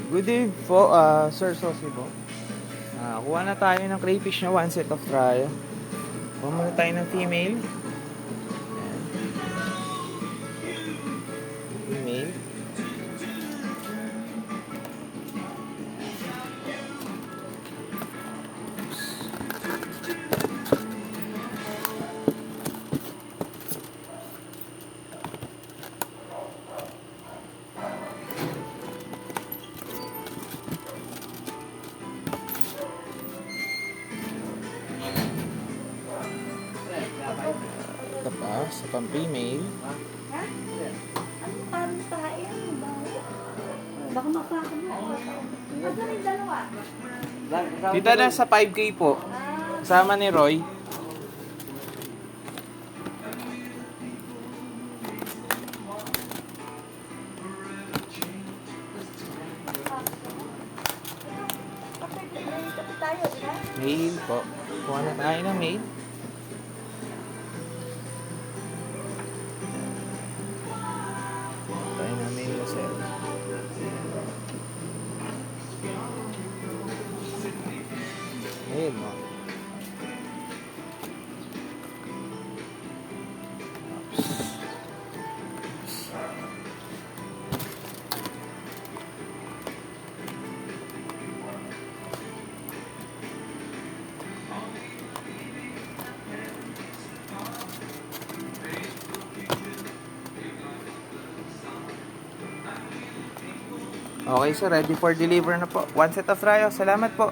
Good day po, Sir Sosi po. Kuha na tayo ng crayfish na one set of trial. Kuha muna tayo ng female. Ayan. Female. Ito pa, sa pang female. Ha? Ano parang tayo? Baka makakamu. Asa rin dalawa? Dito na sa 5K po. Kasama ni Roy. Tayo, di ba? Male po. Kuha na tayo ng male. Tayo na male na sir. Ayun mo. Okay sir, ready for deliver na po. One set of fryos. Salamat po.